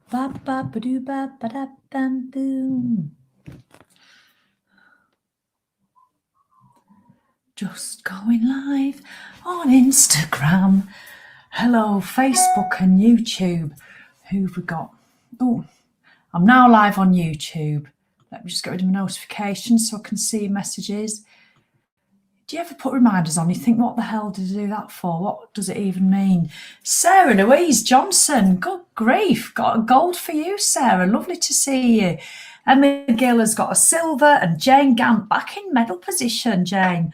Ba ba ba doo ba ba da bam boom. Just going live on Instagram. Hello, Facebook and YouTube. Who've we got? Oh, I'm now live on YouTube. Let me just get rid of my notifications so I can see messages. Do you ever put reminders on? You think, what the hell did I do that for? What does it even mean? Sarah Louise Johnson, good grief. Got a gold for you, Sarah. Lovely to see you. Emma Gill has got a silver and Jane Gant back in medal position, Jane.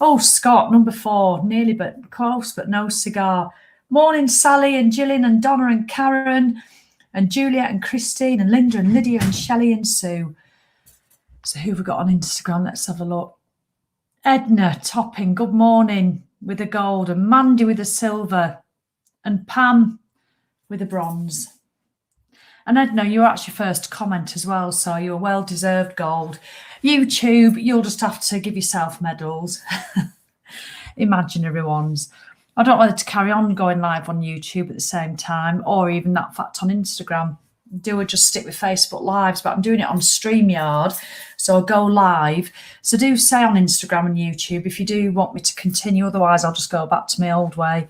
Oh, Scott, number 4, nearly but close, but no cigar. Morning, Sally and Gillian and Donna and Karen and Juliet and Christine and Linda and Lydia and Shelley and Sue. So who have we got on Instagram? Let's have a look. Edna Topping, good morning, with a gold, and Mandy with a silver, and Pam with a bronze. And Edna, you were actually first to comment as well, so you're well-deserved gold. YouTube, you'll just have to give yourself medals, imaginary ones. I don't know whether to carry on going live on YouTube at the same time or even that fact on Instagram. Do I just stick with Facebook Lives, but I'm doing it on StreamYard, so I'll go live. So do say on Instagram and YouTube if you do want me to continue, otherwise I'll just go back to my old way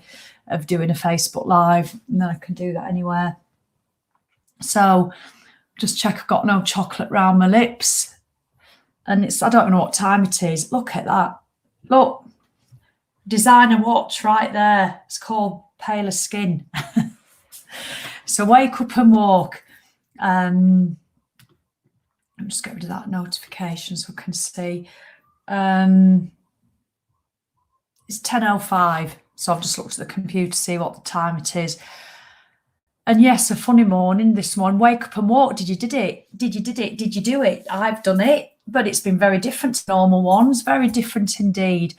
of doing a Facebook Live, and then I can do that anywhere. So just check I've got no chocolate round my lips, and I don't know what time it is. Look at that. Look, designer watch right there. It's called Paler Skin. So wake up and walk. I'll just get rid of that notification so I can see. It's 10:05, so I've just looked at the computer to see what the time it is. And yes, a funny morning this morning. Wake up and walk. Did you do it? Did you do it? I've done it, but it's been very different to normal ones. Very different indeed.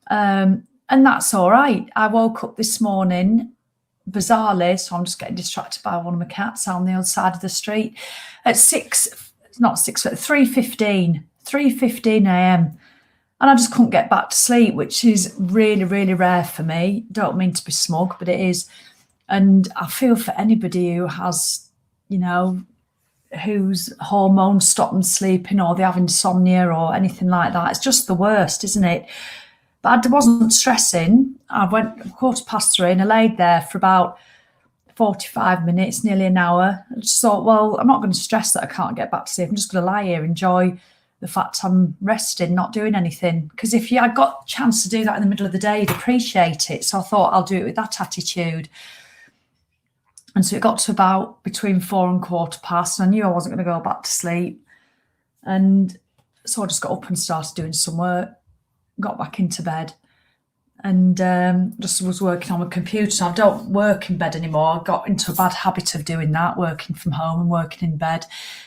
And that's all right. I woke up this morning bizarrely, so I'm just getting distracted by one of my cats on the other side of the street at 3:15 a.m. and I just couldn't get back to sleep, which is really, really rare for me. Don't mean to be smug, but it is. And I feel for anybody who has, whose hormones stop them sleeping or they have insomnia or anything like that. It's just the worst, isn't it? But I wasn't stressing. I went 3:15 and I laid there for about 45 minutes, nearly an hour. I just thought, well, I'm not going to stress that I can't get back to sleep. I'm just going to lie here, enjoy the fact I'm resting, not doing anything. Because if I got a chance to do that in the middle of the day, you'd appreciate it. So I thought I'll do it with that attitude. And so it got to about between 4 and 4:15, and I knew I wasn't going to go back to sleep. And so I just got up and started doing some work. Got back into bed and just was working on my computer. So I don't work in bed anymore. I got into a bad habit of doing that, working from home and working in bed.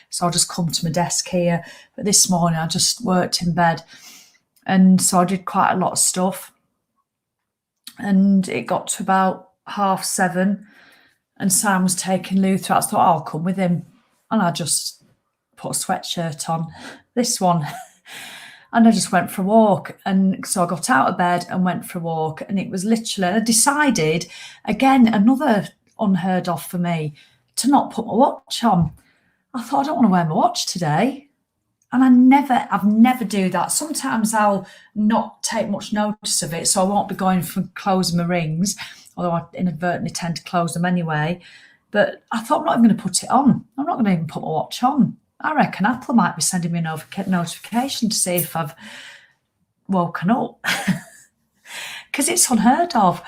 So I'll just come to my desk here. But this morning I just worked in bed. And so I did quite a lot of stuff. And it got to about 7:30 and Sam was taking Luther out. I thought, I'll come with him. And I just put a sweatshirt on, this one. And I just went for a walk. And so I got out of bed and went for a walk. And it was literally, I decided, again, another unheard of for me, to not put my watch on. I thought, I don't want to wear my watch today. And I've never do that. Sometimes I'll not take much notice of it, so I won't be going for closing my rings, although I inadvertently tend to close them anyway. But I thought, I'm not even going to put it on. I'm not going to even put my watch on. I reckon Apple might be sending me a notification to see if I've woken up, because it's unheard of.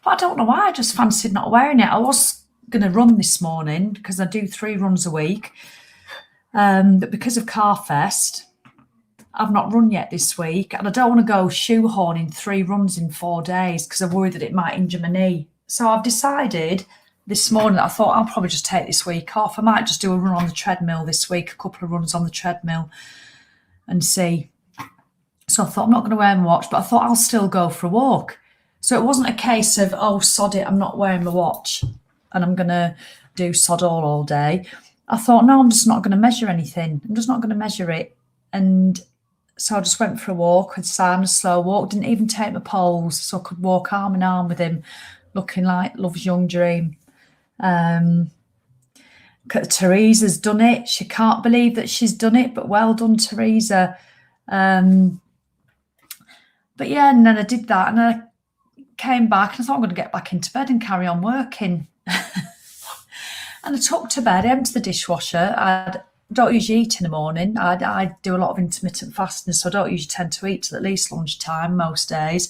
But I don't know why, I just fancied not wearing it. I was going to run this morning because I do 3 runs a week. But because of Carfest, I've not run yet this week, and I don't want to go shoehorning 3 runs in 4 days because I'm worried that it might injure my knee. So I've decided this morning, I thought I'll probably just take this week off. I might just do a run on the treadmill this week, a couple of runs on the treadmill and see. So I thought, I'm not going to wear my watch, but I thought I'll still go for a walk. So it wasn't a case of, oh, sod it, I'm not wearing my watch and I'm going to do sod all day. I thought, no, I'm just not going to measure anything. I'm just not going to measure it. And so I just went for a walk with Simon, a slow walk, didn't even take my poles, so I could walk arm in arm with him, looking like Love's Young Dream. And Teresa's done it. She can't believe that she's done it, but well done, Teresa. But yeah, and then I did that, and I came back, and I thought I'm going to get back into bed and carry on working. And I tucked to bed, emptied the dishwasher. I don't usually eat in the morning. I do a lot of intermittent fasting, so I don't usually tend to eat till at least lunchtime most days.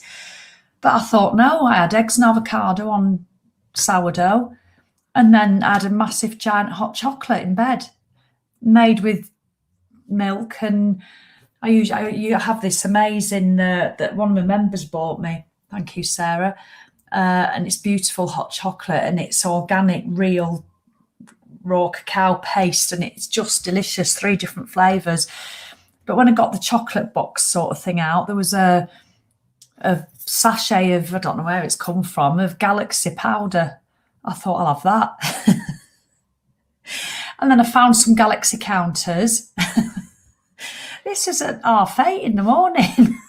But I thought, no, I had eggs and avocado on sourdough, and then I had a massive giant hot chocolate in bed made with milk. And you have this amazing that one of my members bought me. Thank you, Sarah. And it's beautiful hot chocolate, and it's organic, real raw cacao paste, and it's just delicious, 3 different flavours. But when I got the chocolate box sort of thing out, there was a sachet of, I don't know where it's come from, of Galaxy powder. I thought, I'll have that. And then I found some Galaxy counters. This is at 8:30 in the morning.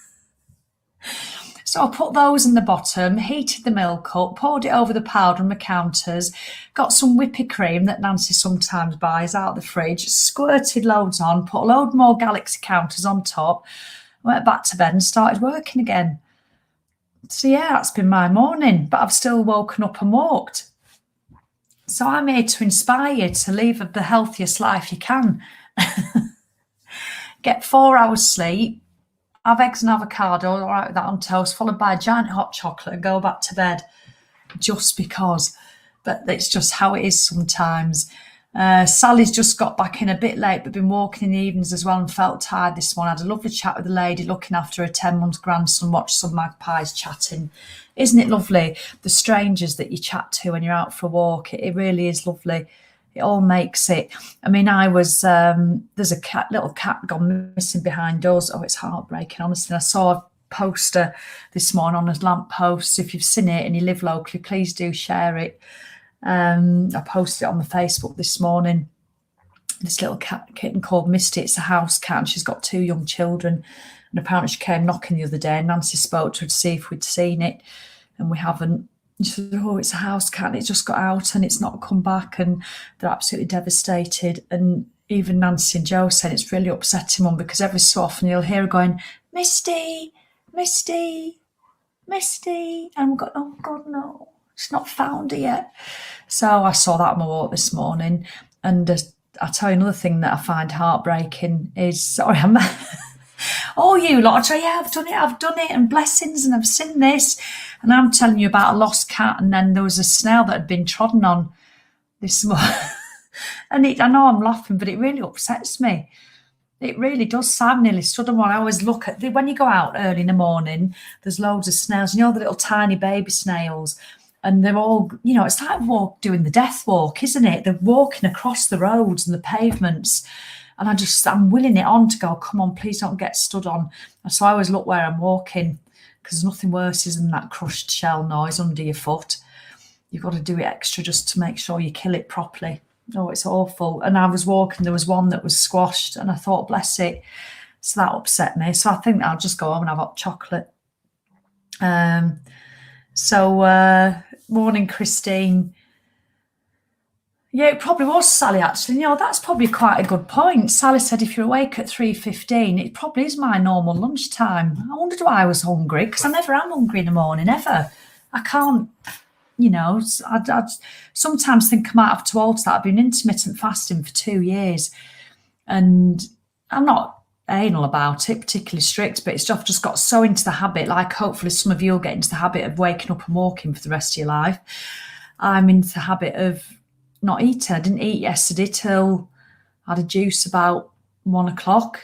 So I put those in the bottom, heated the milk up, poured it over the powder on the counters, got some whippy cream that Nancy sometimes buys out of the fridge, squirted loads on, put a load more Galaxy counters on top, went back to bed and started working again. So yeah, that's been my morning, but I've still woken up and walked. So I'm here to inspire you to live the healthiest life you can. Get 4 hours sleep, have eggs and avocado, all right with that on toast, followed by a giant hot chocolate, and go back to bed just because. But it's just how it is sometimes. Sally's just got back in a bit late, but been walking in the evenings as well and felt tired this morning. Had a lovely chat with the lady looking after her 10-month grandson, watched some magpies chatting. Isn't it lovely? The strangers that you chat to when you're out for a walk, it really is lovely. It all makes it. I mean, I was, there's a little cat gone missing behind us. Oh, it's heartbreaking, honestly. I saw a poster this morning on a lamppost. If you've seen it and you live locally, please do share it. I posted it on the Facebook this morning. This little kitten called Misty. It's a house cat, and she's got 2 young children. And apparently she came knocking the other day, and Nancy spoke to her to see if we'd seen it, and we haven't. She said, oh, it's a house cat, and it just got out and it's not come back, and they're absolutely devastated. And even Nancy and Joe said it's really upsetting Mum, because every so often you'll hear her going, Misty, Misty, Misty. And I'm going, oh God, no, she's not found her yet. So I saw that on my walk this morning. And I'll tell you another thing that I find heartbreaking is, sorry, I'm oh, you lot, yeah, I've done it, and blessings, and I've seen this. And I'm telling you about a lost cat, and then there was a snail that had been trodden on this morning. And I know I'm laughing, but it really upsets me. It really does. So I've nearly stood on one. I always look at, when you go out early in the morning, there's loads of snails, you know, the little tiny baby snails. And they're all, you know, it's like doing the death walk, isn't it? They're walking across the roads and the pavements. And I'm willing it on to go, come on, please don't get stood on. And so I always look where I'm walking, because nothing worse than that crushed shell noise under your foot. You've got to do it extra just to make sure you kill it properly. Oh, it's awful. And I was walking, there was one that was squashed, and I thought, bless it. So that upset me. So I think I'll just go home and have hot chocolate. Morning, Christine. Yeah, it probably was Sally, actually. You know, that's probably quite a good point. Sally said if you're awake at 3:15, it probably is my normal lunchtime. I wondered why I was hungry, because I never am hungry in the morning, ever. I can't, you know, I'd sometimes think I might have to alter that. I've been intermittent fasting for 2 years, and I'm not anal about it, particularly strict, but I've just got so into the habit, like hopefully some of you will get into the habit of waking up and walking for the rest of your life. I'm into the habit of not eating. I didn't eat yesterday till I had a juice about 1 o'clock,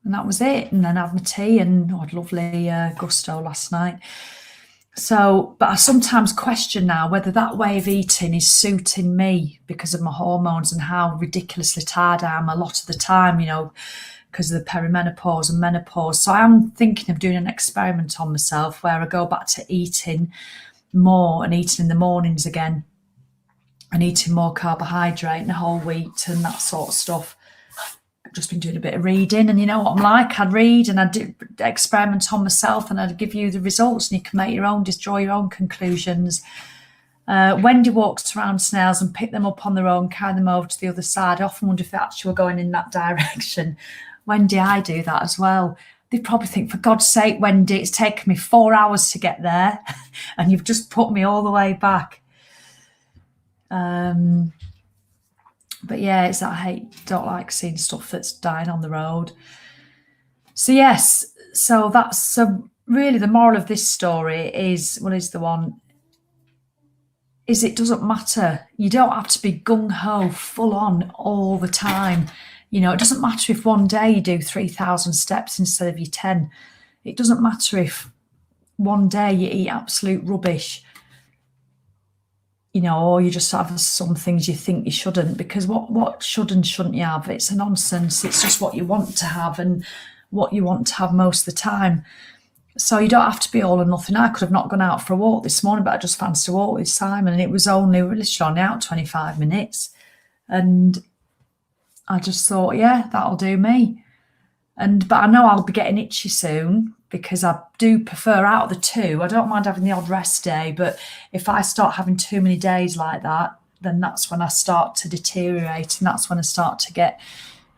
and that was it. And then I had my tea, and I had lovely gusto last night. So, but I sometimes question now whether that way of eating is suiting me because of my hormones and how ridiculously tired I am a lot of the time, you know, because of the perimenopause and menopause. So I'm thinking of doing an experiment on myself where I go back to eating more and eating in the mornings again, and eating more carbohydrate and whole wheat and that sort of stuff. I've just been doing a bit of reading, and you know what I'm like. I'd read and I'd do experiment on myself, and I'd give you the results, and you can make your own, just draw your own conclusions. Wendy walks around snails and pick them up on their own, carry them over to the other side. I often wonder if they actually were going in that direction. Wendy, I do that as well. They probably think, for God's sake, Wendy, it's taken me 4 hours to get there and you've just put me all the way back. But yeah, it's that I don't like seeing stuff that's dying on the road. So yes, so that's really the moral of this story is, well, is the one, is it doesn't matter. You don't have to be gung-ho, full on all the time. You know, it doesn't matter if one day you do 3,000 steps instead of your 10. It doesn't matter if one day you eat absolute rubbish, you know, or you just have some things you think you shouldn't, because what should and shouldn't you have? It's a nonsense. It's just what you want to have and what you want to have most of the time. So you don't have to be all or nothing. I could have not gone out for a walk this morning, but I just fancied a walk with Simon, and it was only literally out 25 minutes. And I just thought, yeah, that'll do me. But I know I'll be getting itchy soon, because I do prefer, out of the two, I don't mind having the odd rest day, but if I start having too many days like that, then that's when I start to deteriorate, and that's when I start to get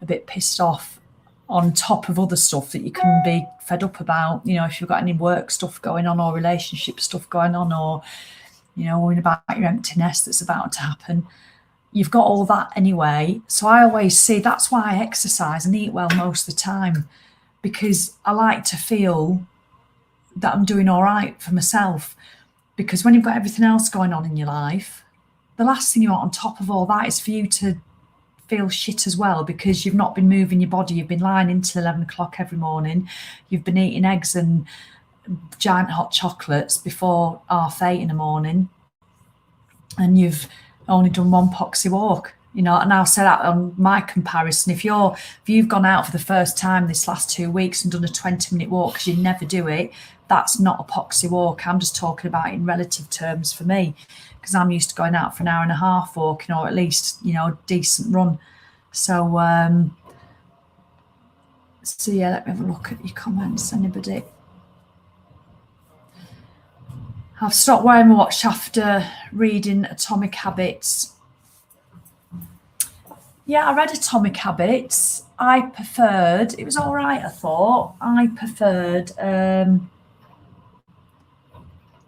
a bit pissed off, on top of other stuff that you can be fed up about. You know, if you've got any work stuff going on or relationship stuff going on, or, you know, worrying about your empty nest that's about to happen. You've got all that anyway. So I always see, that's why I exercise and eat well most of the time, because I like to feel that I'm doing all right for myself. Because when you've got everything else going on in your life, the last thing you want on top of all that is for you to feel shit as well, because you've not been moving your body. You've been lying until 11 o'clock every morning. You've been eating eggs and giant hot chocolates before 8:30 in the morning, and you've only done one poxy walk. You know, and I'll say that on my comparison. If you've gone out for the first time this last 2 weeks and done a 20-minute walk, because you never do it, that's not a poxy walk. I'm just talking about in relative terms for me, because I'm used to going out for an hour and a half walking, or at least, you know, a decent run. So yeah, let me have a look at your comments. Anybody? I've stopped wearing my watch after reading Atomic Habits. Yeah, I read Atomic Habits. I preferred, it was all right, I thought. I preferred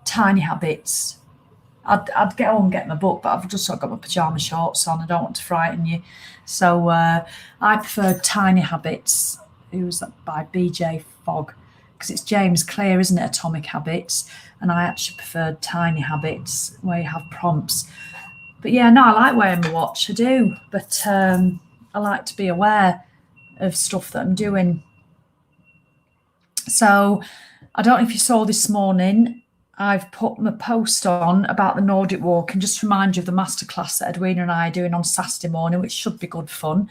Tiny Habits. I'd get home and get my book, but I've just got my pyjama shorts on. I don't want to frighten you. So I preferred Tiny Habits. It was by BJ Fogg, because it's James Clear, isn't it, Atomic Habits? And I actually preferred Tiny Habits, where you have prompts. But yeah, no, I like wearing my watch, I do. But I like to be aware of stuff that I'm doing. So I don't know if you saw this morning, I've put my post on about the Nordic walk, and just remind you of the masterclass that Edwina and I are doing on Saturday morning, which should be good fun.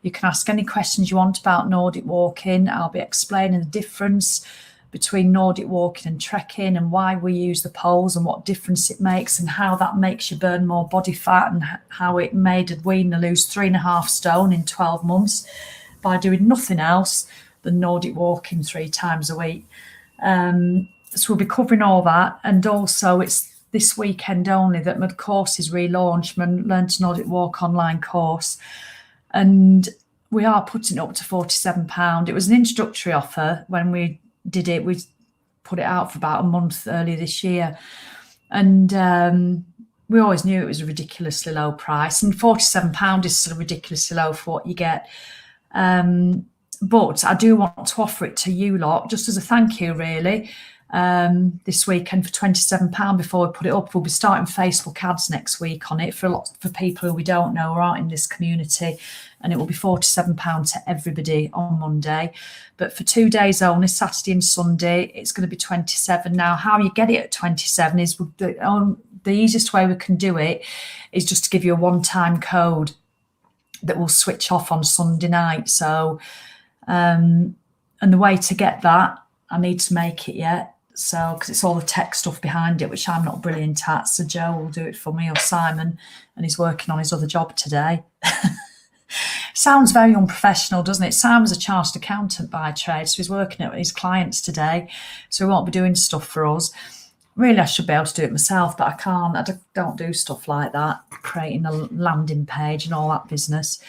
You can ask any questions you want about Nordic walking. I'll be explaining the difference between Nordic walking and trekking, and why we use the poles and what difference it makes, and how that makes you burn more body fat, and how it made Edwina lose 3.5 stone in 12 months by doing nothing else than Nordic walking 3 times a week. So we'll be covering all that. And also it's this weekend only that my course is relaunched, my Learn to Nordic Walk online course. And we are putting it up to £47. It was an introductory offer when we did it. We put it out for about a month earlier this year. And we always knew it was a ridiculously low price. And £47 is sort of ridiculously low for what you get. But I do want to offer it to you lot, just as a thank you, really. This weekend for £27 before we put it up. We'll be starting Facebook ads next week on it for people who we don't know or aren't in this community, and it will be £47 to everybody on Monday. But for 2 days only, Saturday and Sunday, it's going to be £27. Now, how you get it at £27 is the easiest way we can do it is just to give you a one-time code that will switch off on Sunday night. So, and the way to get that, I need to make it yet. So, because it's all the tech stuff behind it, which I'm not brilliant at. So Joe will do it for me, or Simon, and he's working on his other job today. Sounds very unprofessional, doesn't it? Simon's a chartered accountant by trade, so he's working at his clients today. So he won't be doing stuff for us. Really, I should be able to do it myself, but I can't. Don't do stuff like that, creating a landing page and all that business.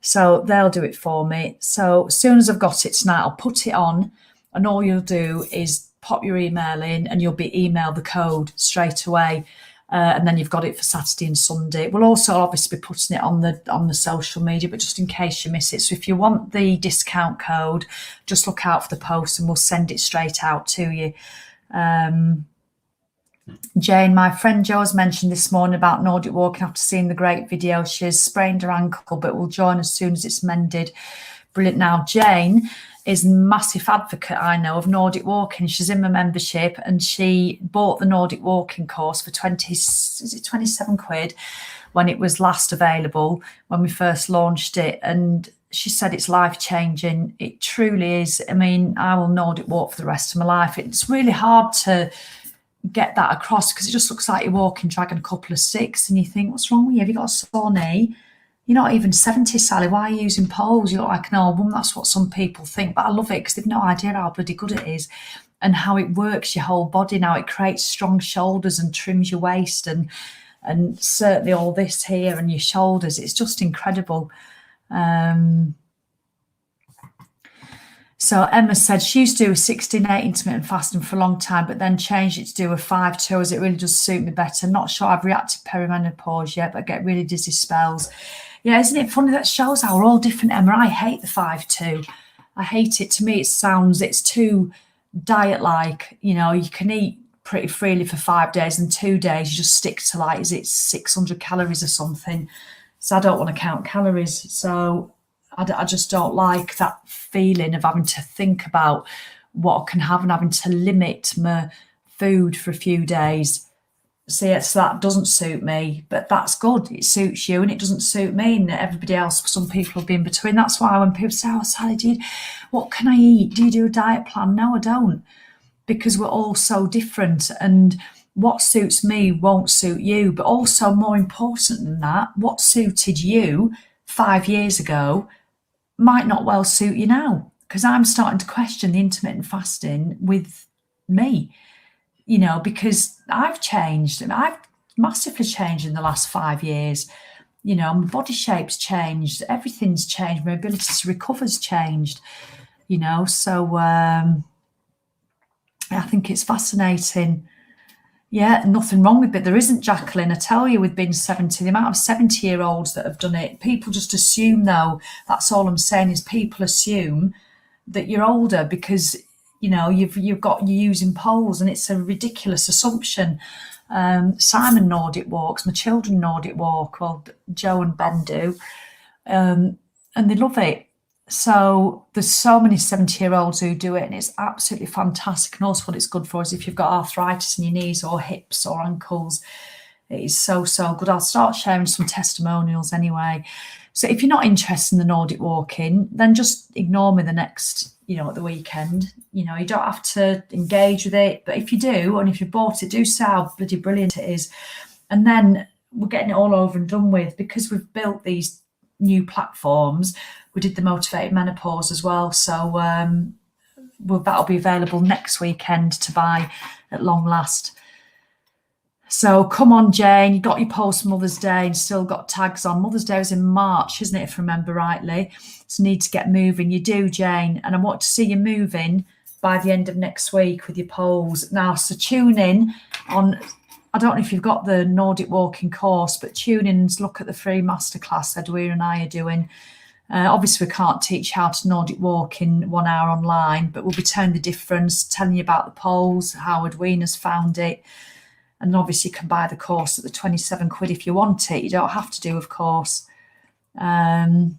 So they'll do it for me. So as soon as I've got it tonight, I'll put it on, and all you'll do is pop your email in and you'll be emailed the code straight away. And then you've got it for Saturday and Sunday. We'll also obviously be putting it on the social media, but just in case you miss it. So if you want the discount code, just look out for the post and we'll send it straight out to you. Jane, my friend Jo has mentioned this morning about Nordic walking after seeing the great video. She's sprained her ankle, but will join as soon as it's mended. Brilliant. Now, Jane is a massive advocate, I know, of Nordic walking. She's in my membership and she bought the Nordic walking course for 27 quid when it was last available, when we first launched it. And she said it's life-changing. It truly is. I mean, I will Nordic walk for the rest of my life. It's really hard to get that across because it just looks like you're walking, dragging a couple of sticks, and you think, what's wrong with you? Have you got a sore knee? You're not even 70, Sally. Why are you using poles? You look like an old woman. That's what some people think. But I love it because they've no idea how bloody good it is and how it works your whole body now. It creates strong shoulders and trims your waist and certainly all this here and your shoulders. It's just incredible. So Emma said she used to do a 16-8 intermittent fasting for a long time, but then changed it to do a 5-2 as it really does suit me better. Not sure I've reacted to perimenopause yet, but I get really dizzy spells. Yeah, isn't it funny? That shows how we're all different, Emma. I hate the 5-2. I hate it. To me, it's too diet-like. You know, you can eat pretty freely for 5 days and 2 days you just stick to, like, is it 600 calories or something? So I don't want to count calories. So I just don't like that feeling of having to think about what I can have and having to limit my food for a few days. So yes, that doesn't suit me, but that's good. It suits you and it doesn't suit me and everybody else. Some people will be in between. That's why when people say, oh, Sally, what can I eat? Do you do a diet plan? No, I don't, because we're all so different and what suits me won't suit you. But also more important than that, what suited you 5 years ago might not well suit you now, because I'm starting to question the intermittent fasting with me, you know, because I've changed and I've massively changed in the last 5 years. You know, my body shape's changed, everything's changed, my ability to recover's changed, you know, so I think it's fascinating. Yeah, nothing wrong with it. There isn't, Jacqueline. I tell you, with being 70, the amount of 70-year-olds that have done it, people just assume, though, that's all I'm saying is people assume that you're older because, you know, you're using poles, and it's a ridiculous assumption. Simon Nordic walks, my children Nordic walk, well, Joe and Ben do, and they love it. So there's so many 70-year-olds who do it, and it's absolutely fantastic. And also what it's good for is if you've got arthritis in your knees or hips or ankles, it is so, so good. I'll start sharing some testimonials anyway. So if you're not interested in the Nordic walking, then just ignore me the next, you know, at the weekend. You know, you don't have to engage with it. But if you do, and if you bought it, do say how bloody brilliant it is. And then we're getting it all over and done with, because we've built these new platforms. We did the motivated menopause as well. So that'll be available next weekend to buy at long last. So come on, Jane, you got your post Mother's Day and still got tags on. Mother's Day was in March, isn't it, if I remember rightly? So need to get moving. You do, Jane. And I want to see you moving by the end of next week with your polls. Now, so tune in on, I don't know if you've got the Nordic walking course, but tune in and look at the free masterclass Edwina and I are doing. Obviously, we can't teach how to Nordic walk in 1 hour online, but we'll be telling the difference, telling you about the polls, how Edwina's found it. And obviously, you can buy the course at the 27 quid if you want it. You don't have to do, of course. So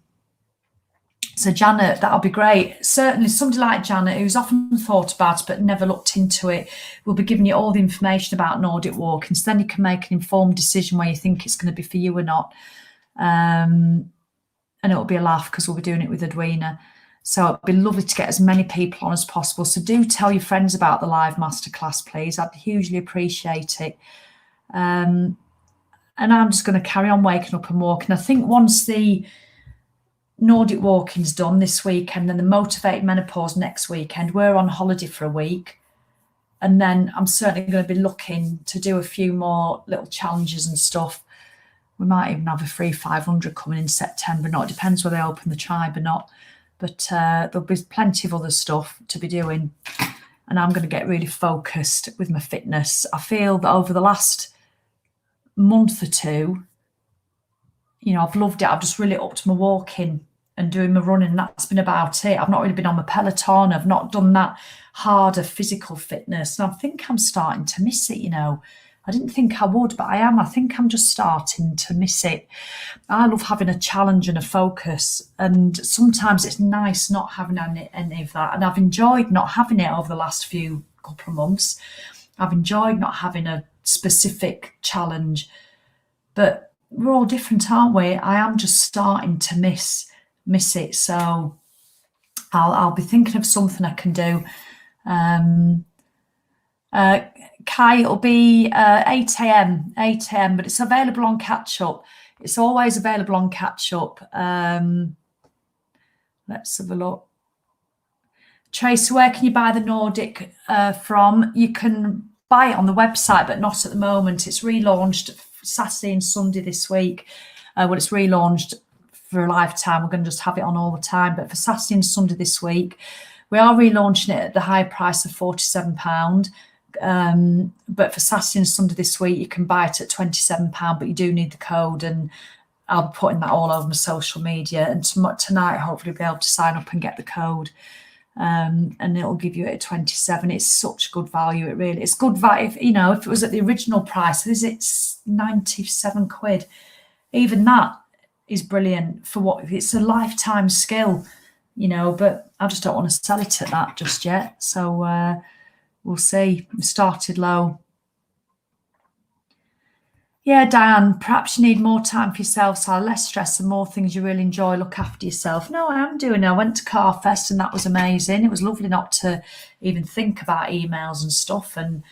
Janet, that'll be great. Certainly somebody like Janet, who's often thought about it but never looked into it, will be giving you all the information about Nordic walking. So then you can make an informed decision where you think it's going to be for you or not. And it'll be a laugh because we'll be doing it with Edwina. So it'd be lovely to get as many people on as possible. So do tell your friends about the live masterclass, please. I'd hugely appreciate it. And I'm just going to carry on waking up and walking. I think once the Nordic walking's done this weekend and the motivated menopause next weekend, we're on holiday for a week. And then I'm certainly going to be looking to do a few more little challenges and stuff. We might even have a free 500 coming in September. It depends whether they open the tribe or not. But there'll be plenty of other stuff to be doing. And I'm going to get really focused with my fitness. I feel that over the last month or two, I've loved it. I've just really upped my walking and doing my running. That's been about it. I've not really been on my Peloton. I've not done that harder physical fitness. And I think I'm starting to miss it, I didn't think I would, but I am. I think I'm just starting to miss it. I love having a challenge and a focus. And sometimes it's nice not having any of that. And I've enjoyed not having it over the last couple of months. I've enjoyed not having a specific challenge. But we're all different, aren't we? I am just starting to miss it. So I'll be thinking of something I can do. Kai, it'll be 8 a.m, but it's available on Catch Up. It's always available on Catch Up. Let's have a look. Tracy, where can you buy the Nordic from? You can buy it on the website, but not at the moment. It's relaunched Saturday and Sunday this week. It's relaunched for a lifetime. We're going to just have it on all the time. But for Saturday and Sunday this week, we are relaunching it at the high price of £47. But for Saturday and Sunday this week, you can buy it at £27, but you do need the code, and I'll be putting that all over my social media. And tonight, hopefully, be able to sign up and get the code, and it'll give you it at 27. It's such good value. It really, it's good value. If it was at the original price, it's 97 quid. Even that is brilliant for what it's a lifetime skill, But I just don't want to sell it at that just yet. So. We'll see. We started low. Yeah, Diane, perhaps you need more time for yourself, so less stress and more things you really enjoy. Look after yourself. No, I am doing it. I went to Carfest and that was amazing. It was lovely not to even think about emails and stuff. And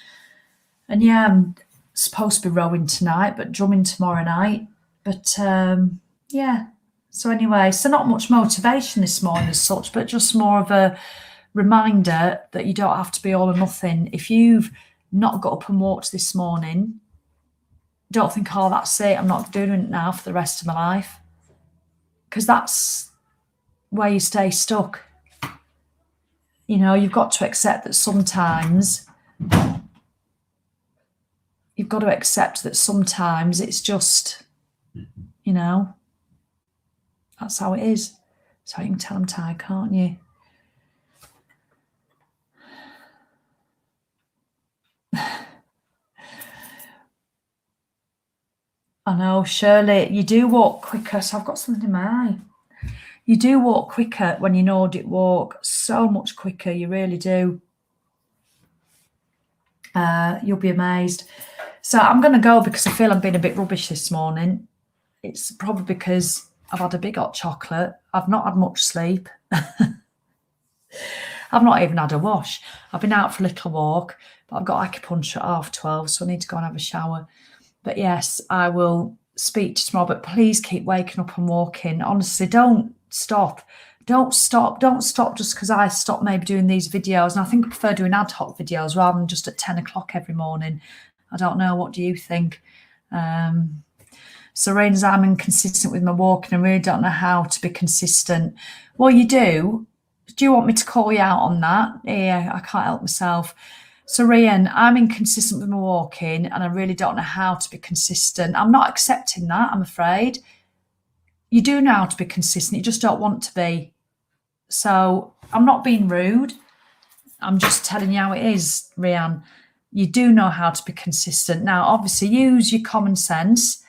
yeah, I'm supposed to be rowing tonight, but drumming tomorrow night. But yeah. So anyway, so not much motivation this morning as such, but just more of a reminder that you don't have to be all or nothing. If you've not got up and walked this morning, don't think, oh, that's it, I'm not doing it now for the rest of my life. Because that's where you stay stuck. You've got to accept that sometimes it's just, that's how it is. So you can tell I'm tired, can't you? I know, Shirley, you do walk quicker. So I've got something in my eye. You do walk quicker when you Nordic walk. So much quicker, you really do. You'll be amazed. So I'm going to go because I feel I'm being a bit rubbish this morning. It's probably because I've had a big hot chocolate. I've not had much sleep. I've not even had a wash. I've been out for a little walk, but I've got acupuncture at 12:30, so I need to go and have a shower. But yes, I will speak to you tomorrow, but please keep waking up and walking. Honestly, don't stop. Don't stop just because I stopped maybe doing these videos. And I think I prefer doing ad hoc videos rather than just at 10 o'clock every morning. I don't know. What do you think? Serena's, I'm inconsistent with my walking. I really don't know how to be consistent. Well, you do. Do you want me to call you out on that? Yeah, I can't help myself. So, Ryan, I'm inconsistent with my walking and I really don't know how to be consistent. I'm not accepting that, I'm afraid. You do know how to be consistent, you just don't want to be. So, I'm not being rude. I'm just telling you how it is, Ryan. You do know how to be consistent. Now, obviously, use your common sense.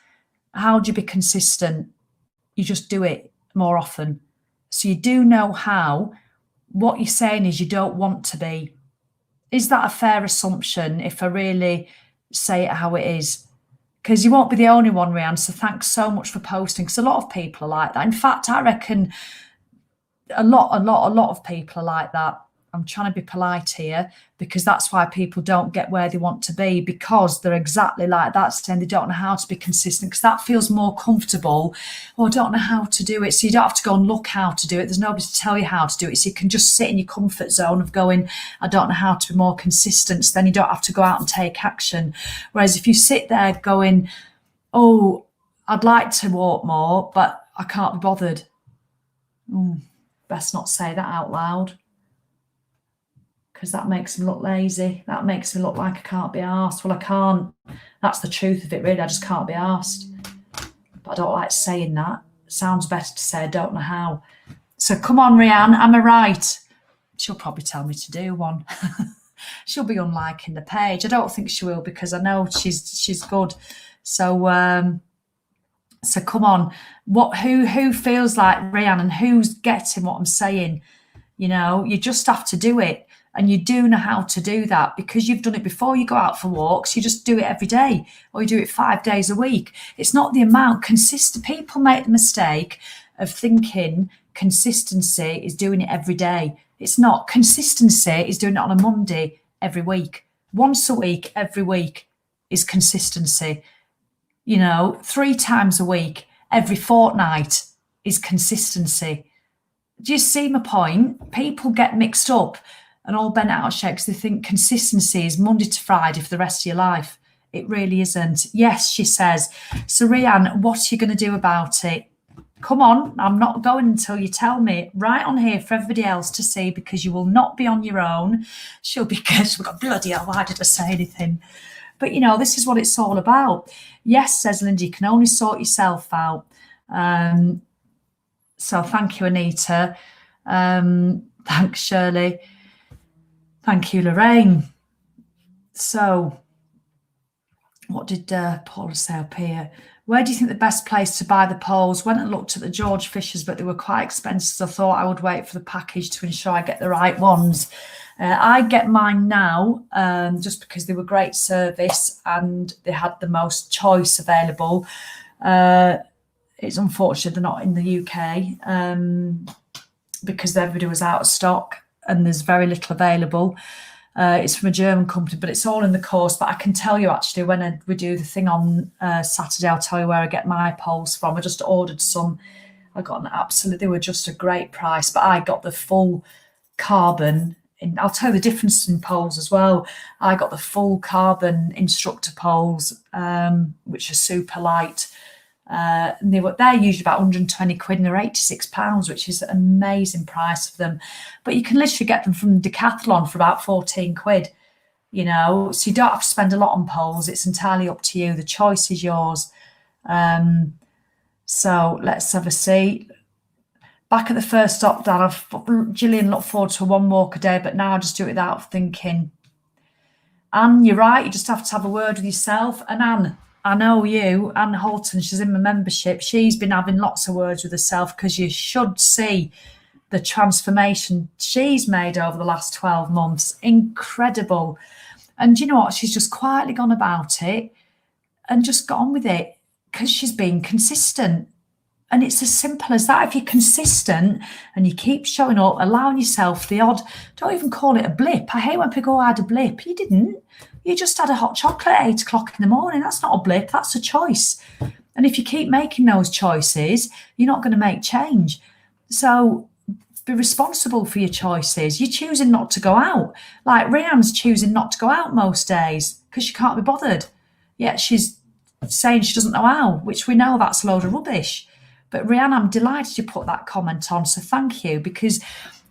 How do you be consistent? You just do it more often. So, you do know how. What you're saying is you don't want to be. Is that a fair assumption if I really say it how it is? Because you won't be the only one, Rhiannon, so thanks so much for posting, because a lot of people are like that. In fact, I reckon a lot of people are like that. I'm trying to be polite here, because that's why people don't get where they want to be, because they're exactly like that, saying they don't know how to be consistent, because that feels more comfortable. Or don't know how to do it, so you don't have to go and look how to do it. There's nobody to tell you how to do it, so you can just sit in your comfort zone of going, I don't know how to be more consistent, so then you don't have to go out and take action. Whereas if you sit there going, oh, I'd like to walk more, but I can't be bothered. Best not say that out loud, because that makes me look lazy. That makes me look like I can't be arsed. Well, I can't. That's the truth of it, really. I just can't be arsed. But I don't like saying that. It sounds better to say I don't know how. So come on, Rianne, am I right? She'll probably tell me to do one. She'll be unliking the page. I don't think she will, because I know she's good. So so come on. Who feels like Rianne, and who's getting what I'm saying? You know, you just have to do it. And you do know how to do that, because you've done it before. You go out for walks, you just do it every day, or you do it 5 days a week. It's not the amount. People make the mistake of thinking consistency is doing it every day. It's not. Consistency is doing it on a Monday every week. Once a week, every week is consistency. 3 times a week, every fortnight is consistency. Do you see my point? People get mixed up and all bent out of shape because they think consistency is Monday to Friday for the rest of your life. It really isn't. Yes, she says. So, Rianne, what are you going to do about it? Come on, I'm not going until you tell me. Right on here for everybody else to see, because you will not be on your own. She'll be bloody hell, why did I say anything? But, this is what it's all about. Yes, says Linda, you can only sort yourself out. So thank you, Anita. Thanks, Shirley. Thank you, Lorraine. So what did Paula say up here? Where do you think the best place to buy the poles? Went and looked at the George Fishers, but they were quite expensive, so I thought I would wait for the package to ensure I get the right ones. I get mine now just because they were great service and they had the most choice available. It's unfortunate they're not in the UK because everybody was out of stock and there's very little available. It's from a German company, but it's all in the course. But I can tell you, actually, when we do the thing on Saturday, I'll tell you where I get my poles from. I just ordered some. I got they were just a great price, but I got the full carbon. I'll tell you the difference in poles as well. I got the full carbon instructor poles, which are super light. They're usually about 120 quid and they're £86, which is an amazing price for them. But you can literally get them from Decathlon for about 14 quid, so you don't have to spend a lot on poles. It's entirely up to you. The choice is yours. So let's have a see. Back at the first lockdown, Gillian looked forward to one walk a day, but now I just do it without thinking. Anne, you're right. You just have to have a word with yourself. And Anne, I know you, Anne Holton, she's in my membership. She's been having lots of words with herself, because you should see the transformation she's made over the last 12 months. Incredible. And you know what? She's just quietly gone about it and just got on with it because she's been consistent. And it's as simple as that. If you're consistent and you keep showing up, allowing yourself the odd, don't even call it a blip. I hate when people go, I had a blip. You didn't. You just had a hot chocolate at 8 o'clock in the morning. That's not a blip. That's a choice. And if you keep making those choices, you're not going to make change. So be responsible for your choices. You're choosing not to go out. Like Rianne's choosing not to go out most days because she can't be bothered. Yet she's saying she doesn't know how, which we know that's a load of rubbish. But Rianne, I'm delighted you put that comment on. So thank you, because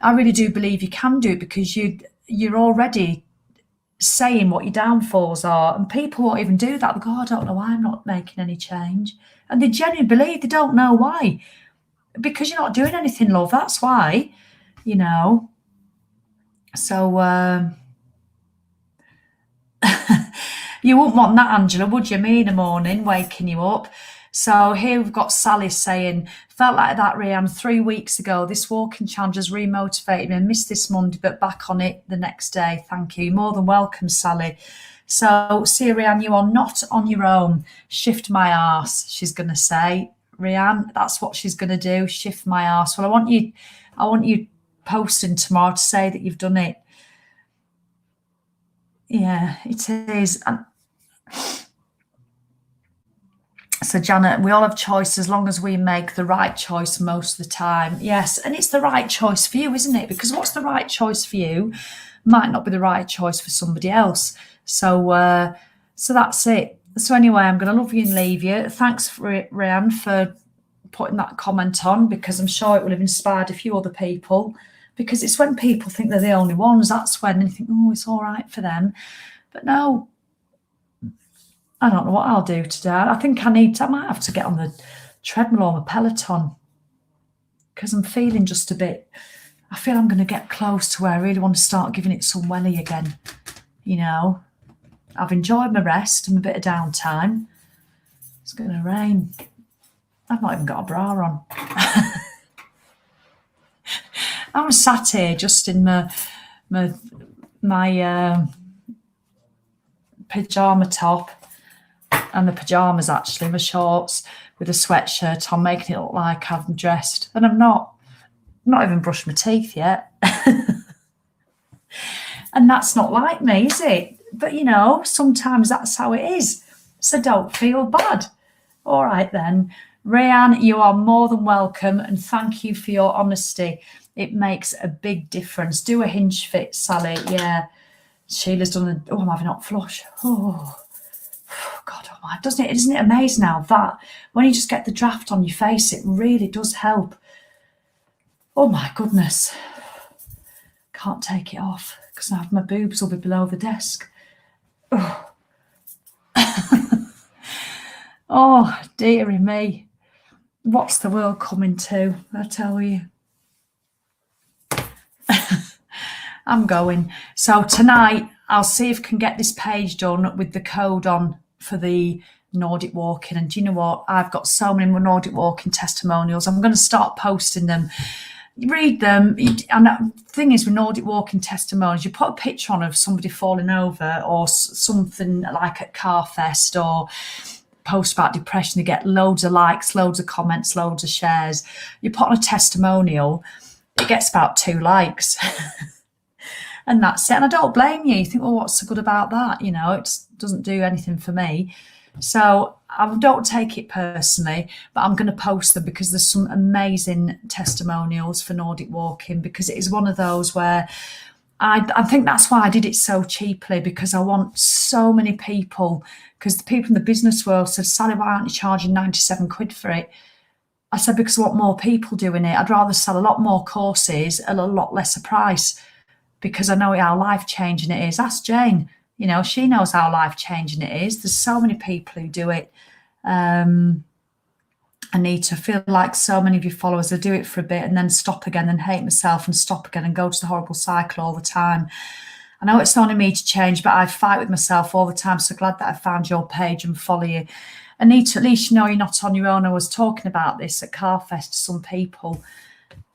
I really do believe you can do it, because you're already saying what your downfalls are, and people won't even do that. They go, I don't know why I'm not making any change. And they genuinely believe they don't know why. Because you're not doing anything, love. That's why, So you wouldn't want that, Angela, would you? Me in the morning, waking you up. So here we've got Sally saying, felt like that, Rianne, 3 weeks ago. This walking challenge has remotivated me. I missed this Monday, but back on it the next day. Thank you. You're more than welcome, Sally. So, see, Rianne, you are not on your own. Shift my arse, she's going to say. Rianne, that's what she's going to do. Shift my arse. Well, I want you posting tomorrow to say that you've done it. Yeah, it is. So, Janet, we all have choice as long as we make the right choice most of the time. Yes, and it's the right choice for you, isn't it? Because what's the right choice for you might not be the right choice for somebody else. So, so that's it. So anyway, I'm going to love you and leave you. Thanks, Rhiannon, for putting that comment on, because I'm sure it will have inspired a few other people. Because it's when people think they're the only ones, that's when they think, oh, it's all right for them. But no, I don't know what I'll do today. I think I might have to get on the treadmill or the Peloton, because I'm feeling just a bit, I feel I'm going to get close to where I really want to start giving it some welly again. You know, I've enjoyed my rest and a bit of downtime. It's going to rain. I've not even got a bra on. I'm sat here just in my pyjama top and the pyjamas, actually, my shorts with a sweatshirt on, making it look like I've dressed. And I'm not even brushed my teeth yet. And that's not like me, is it? But, you know, sometimes that's how it is. So don't feel bad. All right, then. Rhiannon, you are more than welcome, and thank you for your honesty. It makes a big difference. Do a hinge fit, Sally. Yeah. Sheila's done I'm having hot flush. Oh, God, oh my. Isn't it amazing how that, when you just get the draft on your face, it really does help. Oh, my goodness. Can't take it off because now my boobs will be below the desk. Oh, oh, dearie me. What's the world coming to, I tell you. I'm going. So tonight, I'll see if I can get this page done with the code on for the Nordic walking. And do you know what? I've got so many Nordic walking testimonials. I'm going to start posting them. Read them. And the thing is, with Nordic walking testimonials, you put a picture on of somebody falling over or something like at Carfest, or post about depression, you get loads of likes, loads of comments, loads of shares. You put on a testimonial, it gets about 2 likes. And that's it. And I don't blame you. You think, well, what's so good about that? You know, it doesn't do anything for me. So I don't take it personally, but I'm going to post them because there's some amazing testimonials for Nordic walking, because it is one of those where I think that's why I did it so cheaply, because I want so many people, because the people in the business world said, Sally, why aren't you charging 97 quid for it? I said, because I want more people doing it. I'd rather sell a lot more courses at a lot lesser price, because I know how life-changing it is. Ask Jane. You know, she knows how life-changing it is. There's so many people who do it. Anita, I feel like so many of your followers, they do it for a bit and then stop again and hate myself and stop again and go to the horrible cycle all the time. I know it's only me to change, but I fight with myself all the time. So glad that I found your page and follow you. Anita, at least you know you're not on your own. I was talking about this at Carfest to some people.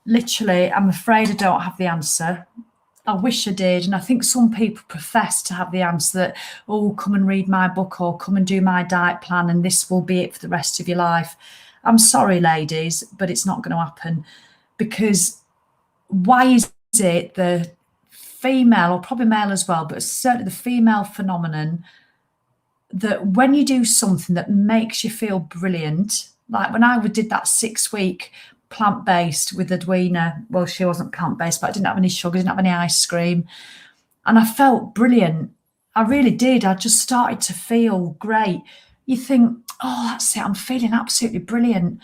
Literally, I'm afraid I don't have the answer. I wish I did. And I think some people profess to have the answer that, oh, come and read my book or come and do my diet plan and this will be it for the rest of your life. I'm sorry, ladies, but it's not going to happen, because why is it the female, or probably male as well, but certainly the female phenomenon, that when you do something that makes you feel brilliant, like when I did that 6-week plant-based with Edwina, well, she wasn't plant-based, but I didn't have any sugar, didn't have any ice cream, and I felt brilliant. I really did. I just started to feel great. You think, oh, that's it, I'm feeling absolutely brilliant.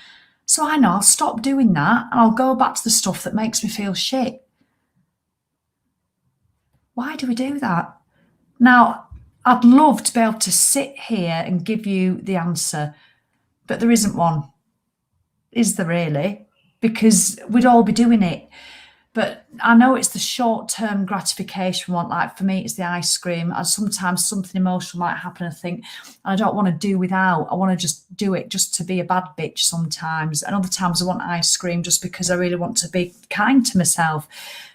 So I know I'll stop doing that and I'll go back to the stuff that makes me feel shit. Why do we do that? Now, I'd love to be able to sit here and give you the answer, but there isn't one. Is there really? Because we'd all be doing it. But I know it's the short-term gratification we want. Like for me, it's the ice cream. And sometimes something emotional might happen. I think I don't want to do without. I want to just do it just to be a bad bitch sometimes. And other times I want ice cream just because I really want to be kind to myself.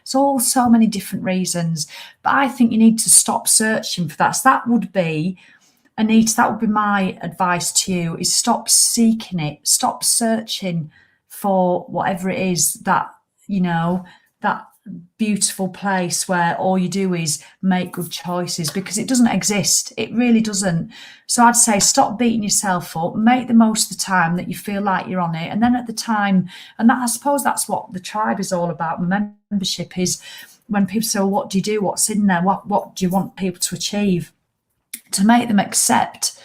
It's all so many different reasons. But I think you need to stop searching for that. So that would be, Anita, that would be my advice to you, is stop seeking it. Stop searching for whatever it is that, you know, that beautiful place where all you do is make good choices, because it doesn't exist. It really doesn't. So I'd say stop beating yourself up, make the most of the time that you feel like you're on it. And then at the time, and that, I suppose that's what the tribe is all about. Membership is when people say, well, what do you do? What's in there? What do you want people to achieve? To make them accept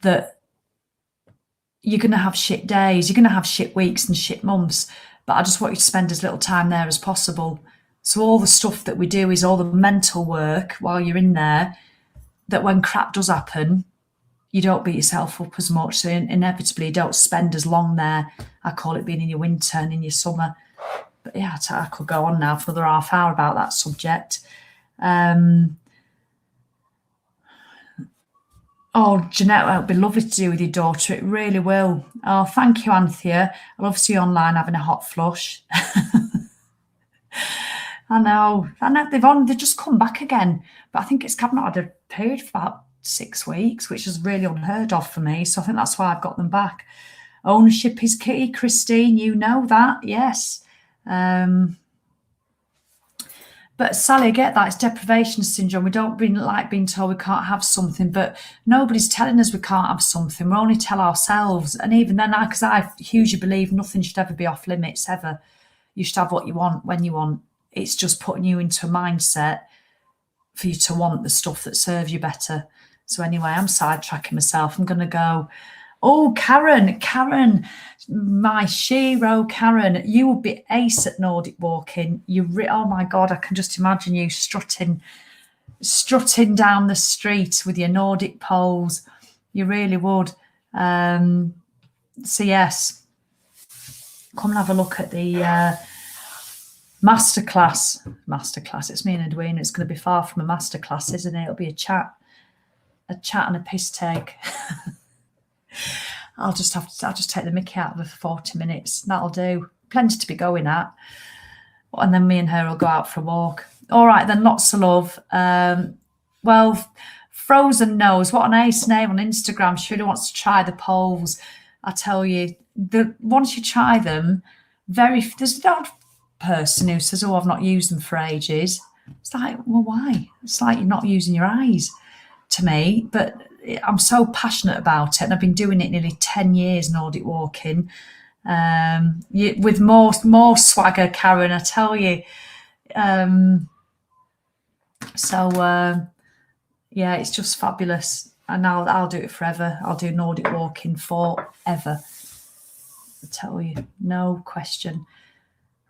that you're going to have shit days, you're going to have shit weeks and shit months, but I just want you to spend as little time there as possible. So all the stuff that we do is all the mental work while you're in there, that when crap does happen, you don't beat yourself up as much. So inevitably you don't spend as long there. I call it being in your winter and in your summer. But yeah, I could go on now for another half hour about that subject. Oh, Jeanette, it'll be lovely to do with your daughter. It really will. Oh, thank you, Anthea. I love to see you online having a hot flush. I know. They've just come back again. But I think I've not had a period for about 6 weeks, which is really unheard of for me. So I think that's why I've got them back. Ownership is key, Christine. You know that, yes. But Sally, I get that. It's deprivation syndrome. We don't like being told we can't have something, but nobody's telling us we can't have something. We only tell ourselves. And even then, because I hugely believe nothing should ever be off limits, ever. You should have what you want when you want. It's just putting you into a mindset for you to want the stuff that serves you better. So anyway, I'm sidetracking myself. I'm going to go. Oh, Karen, my shero, Karen, you would be ace at Nordic walking. Oh my God, I can just imagine you strutting down the street with your Nordic poles. You really would. So yes, come and have a look at the masterclass. It's me and Edwina. It's going to be far from a masterclass, isn't it? It'll be a chat and a piss take. I'll just take the mickey out of her for 40 minutes. That'll do. Plenty to be going at. And then me and her will go out for a walk. All right, then, lots of love. Well, Frozen Nose, what an ace name on Instagram. She really wants to try the poles. I tell you, once you try them, there's no person who says, oh, I've not used them for ages. It's like, well, why? It's like you're not using your eyes to me, but I'm so passionate about it, and I've been doing it nearly 10 years, Nordic walking, with more swagger, Karen, I tell you. Yeah, it's just fabulous, and I'll do it forever. I'll do Nordic walking forever, I tell you, no question.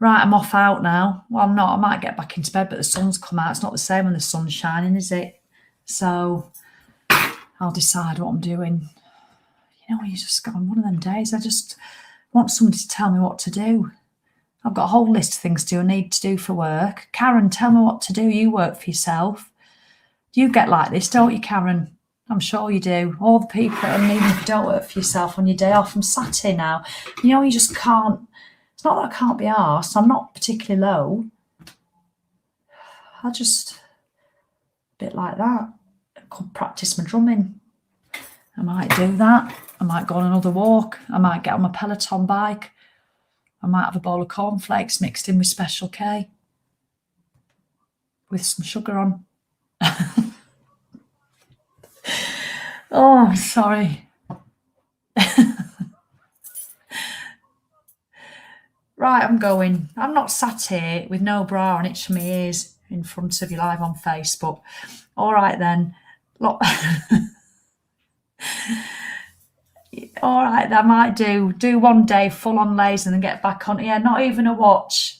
Right, I'm off out now. Well, I'm not. I might get back into bed, but the sun's come out. It's not the same when the sun's shining, is it? So I'll decide what I'm doing. You know, you just got on one of them days. I just want somebody to tell me what to do. I've got a whole list of things I need to do for work. Karen, tell me what to do. You work for yourself. You get like this, don't you, Karen? I'm sure you do. All the people, and even if you don't work for yourself on your day off, I'm sat here now. You know, you just can't. It's not that I can't be arsed. I'm not particularly low. I just, a bit like that. I could practice my drumming. I might do that. I might go on another walk. I might get on my Peloton bike. I might have a bowl of cornflakes mixed in with Special K with some sugar on. Oh, I'm sorry. Right, I'm going. I'm not sat here with no bra on, itching my ears in front of you live on Facebook. All right, then. Look. All right, I might do one day full on lazy and then get back on. Yeah, not even a watch.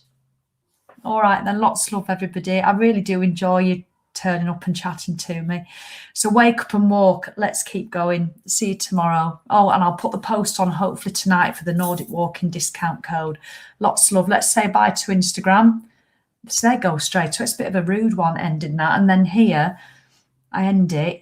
All right, then. Lots of love, everybody. I really do enjoy you turning up and chatting to me. So wake up and walk. Let's keep going. See you tomorrow. Oh, and I'll put the post on hopefully tonight for the Nordic Walking discount code. Lots of love. Let's say bye to Instagram. So they go straight to it. It's a bit of a rude one ending that. And then here, I end it